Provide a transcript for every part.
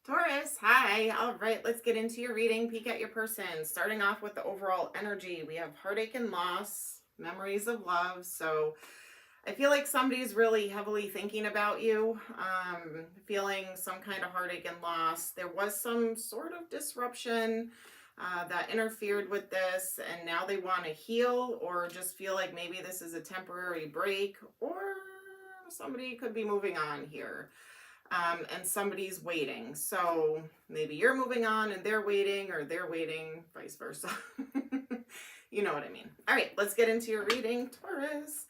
Taurus, hi. All right, let's get into your reading. Peek at your person. Starting off with the overall energy, we have heartache and loss, memories of love. So I feel like somebody's really heavily thinking about you, feeling some kind of heartache and loss. There was some sort of disruption that interfered with this, and now they want to heal or just feel like maybe this is a temporary break, or somebody could be moving on here. And somebody's waiting. So maybe you're moving on and they're waiting, or they're waiting, vice versa. You know what I mean. All right, let's get into your reading, Taurus.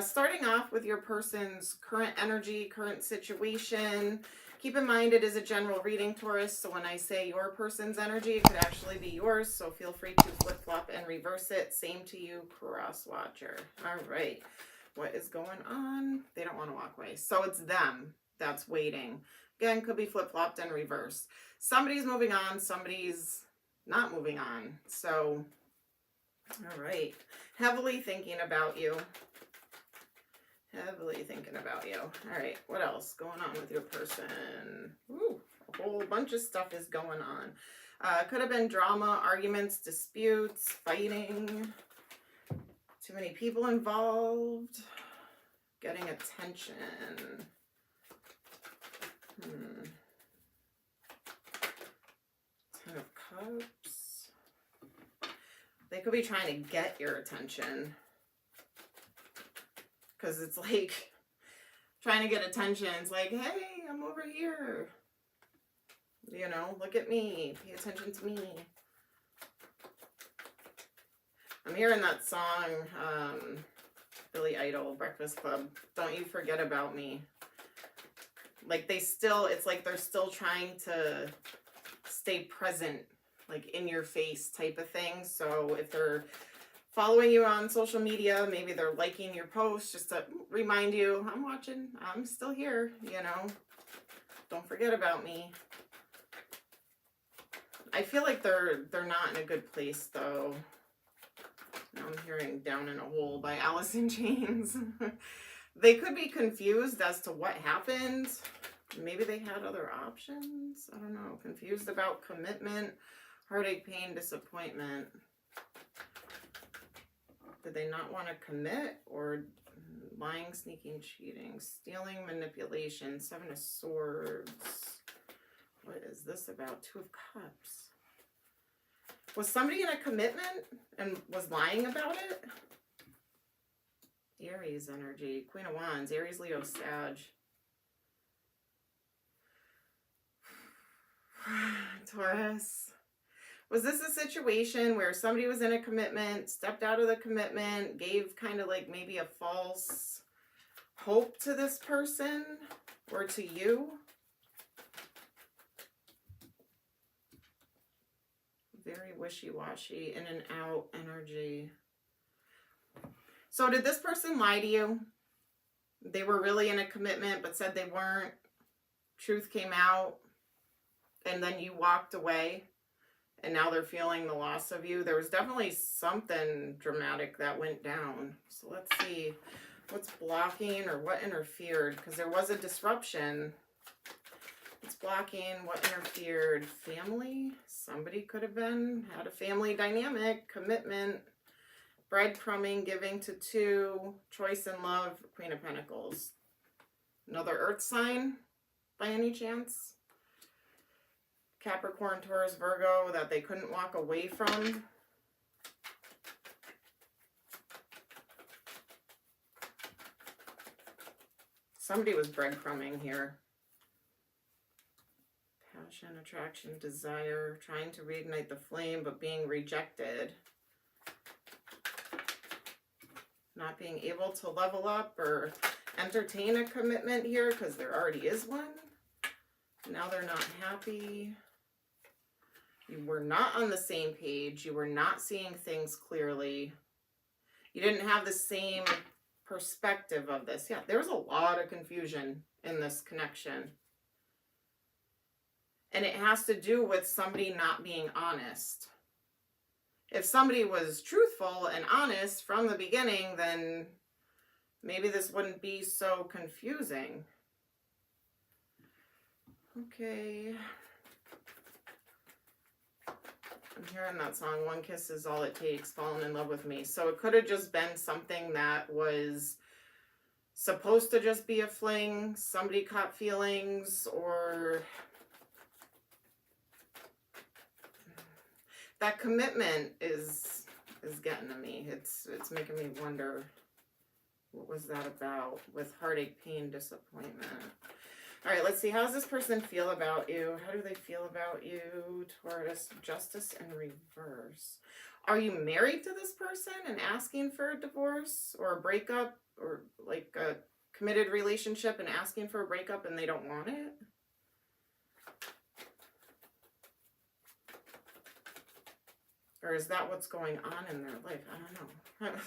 Starting off with your person's current energy, current situation. Keep in mind it is a general reading, Taurus, so when I say your person's energy, it could actually be yours, so feel free to flip-flop and reverse it. Same to you, cross-watcher. All right, what is going on? They don't want to walk away, so it's them that's waiting. Again, could be flip-flopped and reversed. Somebody's moving on, somebody's not moving on. So, all right. Heavily thinking about you. Heavily thinking about you. All right, what else going on with your person? Ooh, a whole bunch of stuff is going on. Could have been drama, arguments, disputes, fighting. Too many people involved. Getting attention. Ten of Cups. They could be trying to get your attention. Because it's like trying to get attention. It's like, hey, I'm over here. You know, look at me. Pay attention to me. I'm hearing that song, Billy Idol, Breakfast Club. Don't you forget about me. Like it's like they're still trying to stay present, like in your face type of thing. So if they're following you on social media, maybe they're liking your posts just to remind you, I'm watching, I'm still here, you know, don't forget about me. I feel like they're not in a good place though. Now I'm hearing Down in a Hole by Alice in Chains. They could be confused as to what happened. Maybe they had other options. I don't know. Confused about commitment, heartache, pain, disappointment. Did they not want to commit? Or lying, sneaking, cheating, stealing, manipulation, Seven of Swords. What is this about? Two of Cups. Was somebody in a commitment and was lying about it? Aries energy, Queen of Wands, Aries, Leo, Sag. Taurus. Was this a situation where somebody was in a commitment, stepped out of the commitment, gave kind of like maybe a false hope to this person or to you? Very wishy-washy, in and out energy. So did this person lie to you? They were really in a commitment but said they weren't. Truth came out and then you walked away and now they're feeling the loss of you. There was definitely something dramatic that went down. So let's see what's blocking or what interfered, because there was a disruption. What's blocking, what interfered? Family? Somebody could have had a family dynamic, commitment. Breadcrumbing, giving to two, choice and love, Queen of Pentacles. Another earth sign by any chance? Capricorn, Taurus, Virgo that they couldn't walk away from. Somebody was breadcrumbing here. Passion, attraction, desire, trying to reignite the flame but being rejected. Not being able to level up or entertain a commitment here because there already is one. Now they're not happy. You were not on the same page. You were not seeing things clearly. You didn't have the same perspective of this. Yeah, there's a lot of confusion in this connection. And it has to do with somebody not being honest. If somebody was truthful and honest from the beginning, then maybe this wouldn't be so confusing. Okay. hearing that song, One Kiss Is All It Takes, Falling in Love with Me. So it could have just been something that was supposed to just be a fling. Somebody caught feelings, or that commitment is getting to me. It's making me wonder, what was that about with heartache, pain, disappointment? All right, let's see. How does this person feel about you? How do they feel about you? Taurus, Justice in reverse. Are you married to this person and asking for a divorce or a breakup, or like a committed relationship and asking for a breakup and they don't want it? Or is that what's going on in their life? I don't know.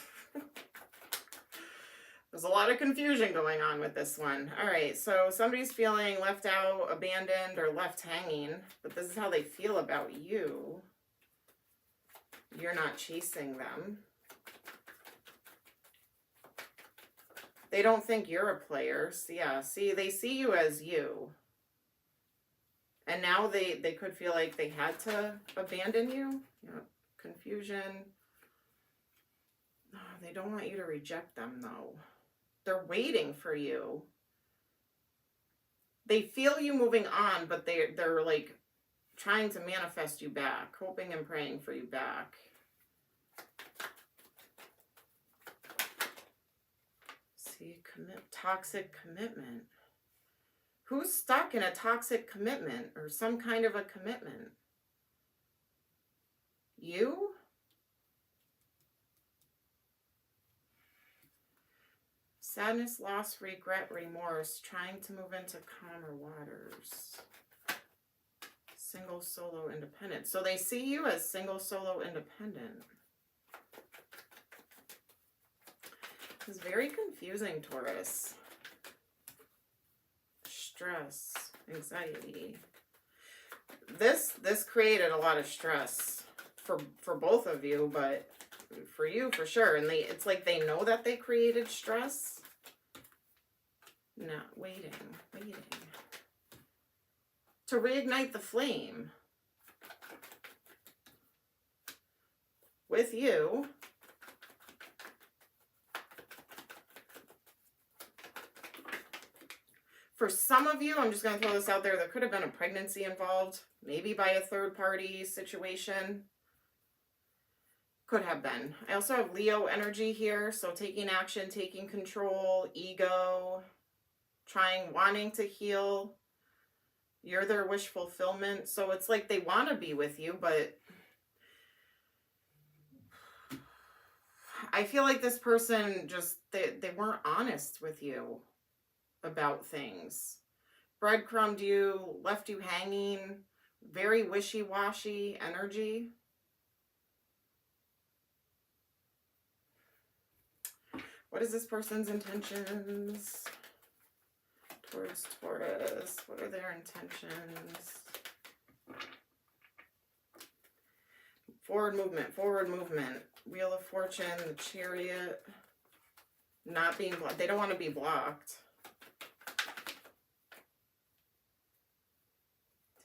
There's a lot of confusion going on with this one. All right, so somebody's feeling left out, abandoned, or left hanging, but this is how they feel about you. You're not chasing them. They don't think you're a player. So yeah, see, they see you as you. And now they could feel like they had to abandon you. You know, confusion. Oh, they don't want you to reject them, though. They're waiting for you. They feel you moving on, but they're like trying to manifest you back, hoping and praying for you back. See, toxic commitment. Who's stuck in a toxic commitment or some kind of a commitment? You? Sadness, loss, regret, remorse, trying to move into calmer waters. Single, solo, independent. So they see you as single, solo, independent. It's very confusing, Taurus. Stress, anxiety. This created a lot of stress for both of you, but for you for sure. And it's like they know that they created stress. Not waiting. To reignite the flame with you. For some of you, I'm just going to throw this out there, there could have been a pregnancy involved, maybe by a third party situation. Could have been. I also have Leo energy here, so taking action, taking control, ego, wanting to heal. You're their wish fulfillment. So it's like they want to be with you, but I feel like this person just, they weren't honest with you about things. Breadcrumbed you, left you hanging, very wishy-washy energy. What is this person's intentions? Towards Taurus, what are their intentions? Forward movement. Wheel of Fortune, the Chariot. Not being blocked. They don't want to be blocked.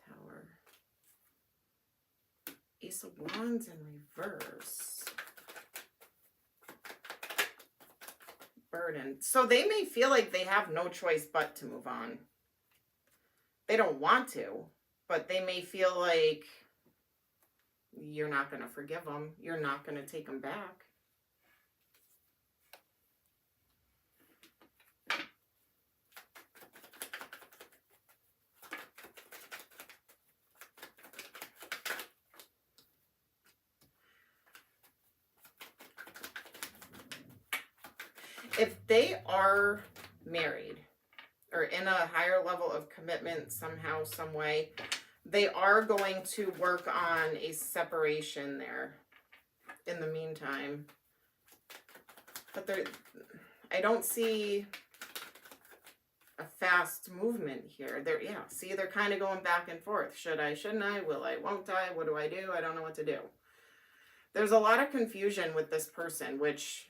Tower. Ace of Wands in reverse. Burden. So they may feel like they have no choice but to move on. They don't want to, but they may feel like you're not going to forgive them. You're not going to take them back. If they are married or in a higher level of commitment somehow, some way, they are going to work on a separation there in the meantime. But I don't see a fast movement here. They're kind of going back and forth. Should I, shouldn't I, will I, won't I, what do? I don't know what to do. There's a lot of confusion with this person, which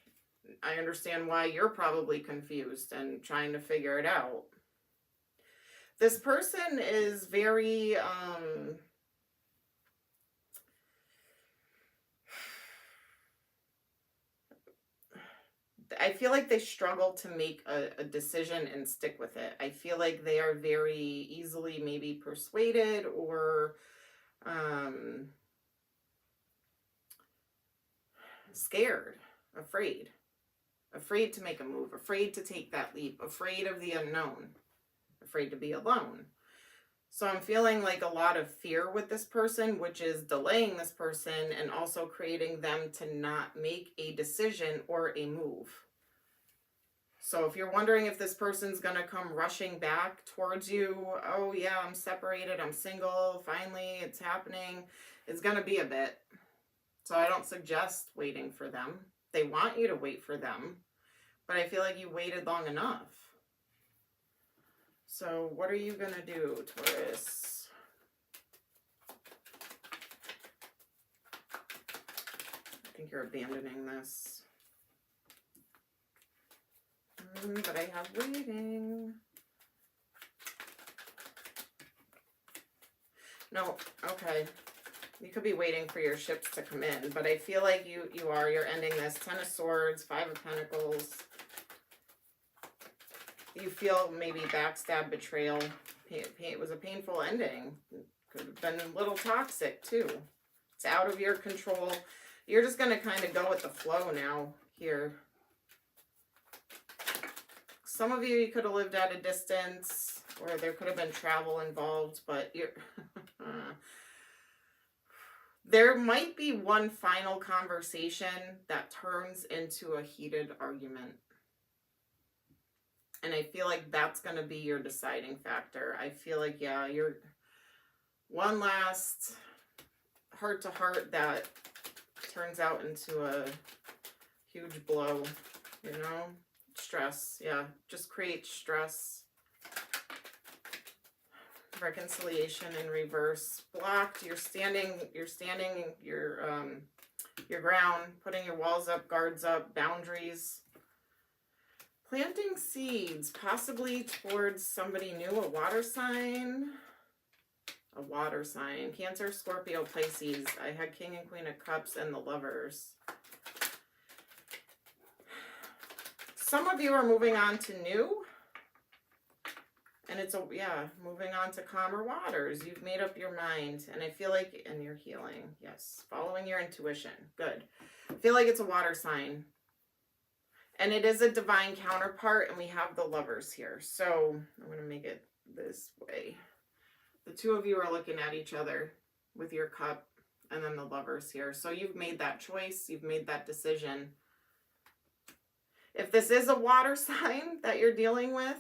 I understand why you're probably confused and trying to figure it out. This person is very, I feel like they struggle to make a decision and stick with it. I feel like they are very easily maybe persuaded or scared, afraid to make a move, afraid to take that leap, afraid of the unknown, afraid to be alone. So I'm feeling like a lot of fear with this person, which is delaying this person and also creating them to not make a decision or a move. So if you're wondering if this person's going to come rushing back towards you, oh yeah, I'm separated, I'm single, finally it's happening, it's going to be a bit. So I don't suggest waiting for them. They want you to wait for them, but I feel like you waited long enough. So what are you going to do, Taurus? I think you're abandoning this. But I have waiting. No, okay. You could be waiting for your ships to come in, but I feel like you're ending this. 10 of Swords, 5 of Pentacles. You feel maybe backstab, betrayal. It was a painful ending. Could have been a little toxic too. It's out of your control. You're just going to kind of go with the flow now here. Some of you could have lived at a distance, or there could have been travel involved, but you're there might be one final conversation that turns into a heated argument. And I feel like that's going to be your deciding factor. I feel like, yeah, you're one last heart-to-heart that turns out into a huge blow, you know? Stress, yeah, just create stress. Reconciliation in reverse. Blocked. You're standing your ground, putting your walls up, guards up, boundaries. Planting seeds, possibly towards somebody new, a water sign. A water sign. Cancer, Scorpio, Pisces. I had King and Queen of Cups and the Lovers. Some of you are moving on to new. And it's moving on to calmer waters. You've made up your mind. And I feel like, and you're healing. Yes. Following your intuition. Good. I feel like it's a water sign. And it is a divine counterpart. And we have the Lovers here. So I'm going to make it this way. The two of you are looking at each other with your cup. And then the Lovers here. So you've made that choice. You've made that decision. If this is a water sign that you're dealing with,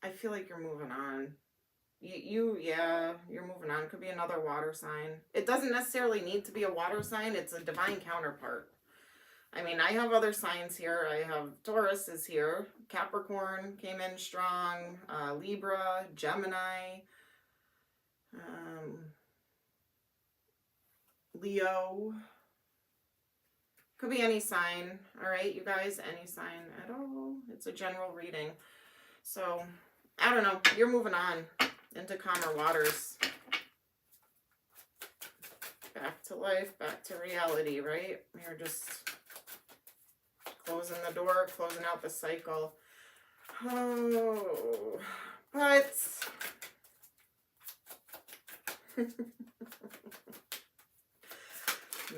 I feel like you're moving on. You're moving on. Could be another water sign. It doesn't necessarily need to be a water sign. It's a divine counterpart. I mean, I have other signs here. I have Taurus is here. Capricorn came in strong. Libra, Gemini. Leo. Could be any sign. All right, you guys, any sign at all. It's a general reading. So, I don't know. You're moving on into calmer waters. Back to life, back to reality, right? You're just closing the door, closing out the cycle. Oh, but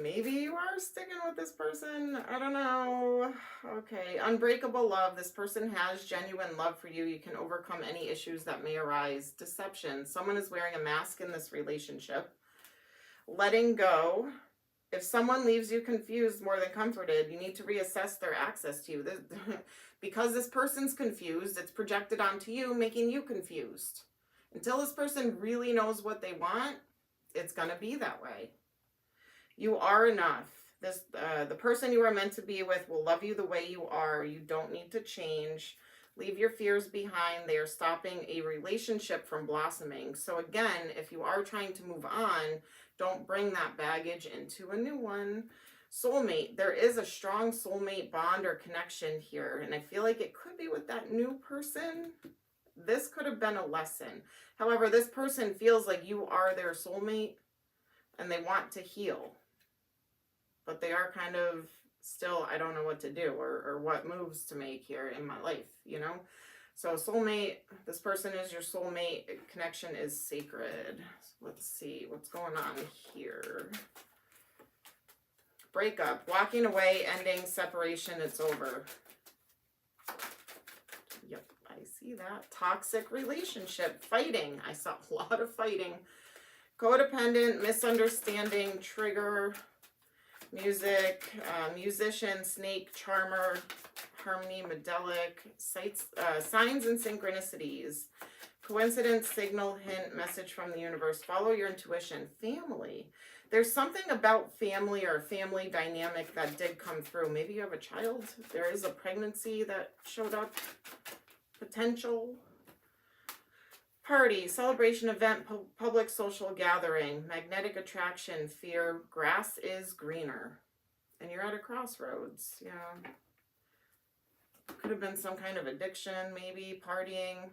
maybe you are sticking with this person. I don't know. Okay. Unbreakable love. This person has genuine love for you. You can overcome any issues that may arise. Deception. Someone is wearing a mask in this relationship. Letting go. If someone leaves you confused more than comforted, you need to reassess their access to you. Because this person's confused, it's projected onto you, making you confused. Until this person really knows what they want, it's going to be that way. You are enough. The person you are meant to be with will love you the way you are. You don't need to change. Leave your fears behind. They are stopping a relationship from blossoming. So again, if you are trying to move on, don't bring that baggage into a new one. Soulmate. There is a strong soulmate bond or connection here. And I feel like it could be with that new person. This could have been a lesson. However, this person feels like you are their soulmate and they want to heal. but they are kind of still, I don't know what to do or what moves to make here in my life, you know? So soulmate, this person is your soulmate. Connection is sacred. Let's see what's going on here. Breakup, walking away, ending, separation, it's over. Yep, I see that. Toxic relationship, fighting. I saw a lot of fighting. Codependent, misunderstanding, trigger, music, musician, snake, charmer, harmony, medallic, signs and synchronicities, coincidence, signal, hint, message from the universe, follow your intuition, family. There's something about family or family dynamic that did come through. Maybe you have a child. There is a pregnancy that showed up. Potential. Party, celebration, event, public social gathering, magnetic attraction, fear, grass is greener. And you're at a crossroads. Yeah. Could have been some kind of addiction, maybe partying.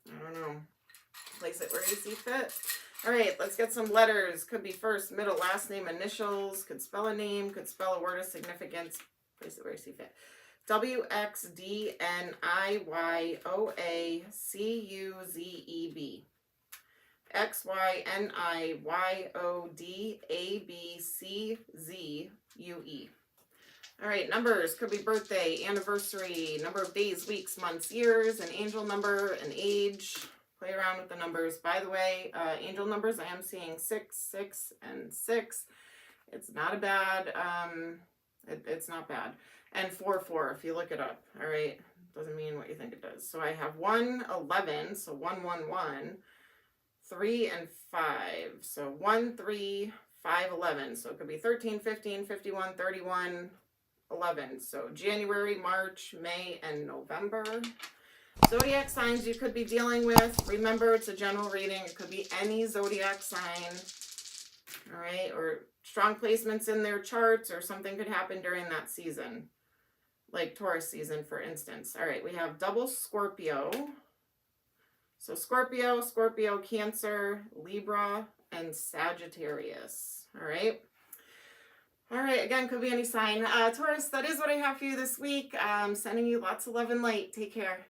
I don't know. Place it where you see fit. All right, let's get some letters. Could be first, middle, last name, initials. Could spell a name. Could spell a word of significance. Place it where you see fit. WXDNIYOACUZEB. XYNIYODABCZUE. All right, numbers. Could be birthday, anniversary, number of days, weeks, months, years, an angel number, an age. Play around with the numbers. By the way, angel numbers, I am seeing 6, 6, and 6. It's not a bad, it's not bad. And 4, 4, if you look it up. All right, doesn't mean what you think it does. So I have 1, 11, so 1, 1, 1, 3, and 5. So 1, 3, 5, 11. So it could be 13, 15, 51, 31, 11. So January, March, May, and November. Zodiac signs you could be dealing with. Remember, it's a general reading. It could be any zodiac sign. All right, or strong placements in their charts, or something could happen during that season. Like Taurus season, for instance. All right, we have double Scorpio. So Scorpio, Scorpio, Cancer, Libra, and Sagittarius. All right. All right, again, could be any sign. Taurus, that is what I have for you this week. Sending you lots of love and light. Take care.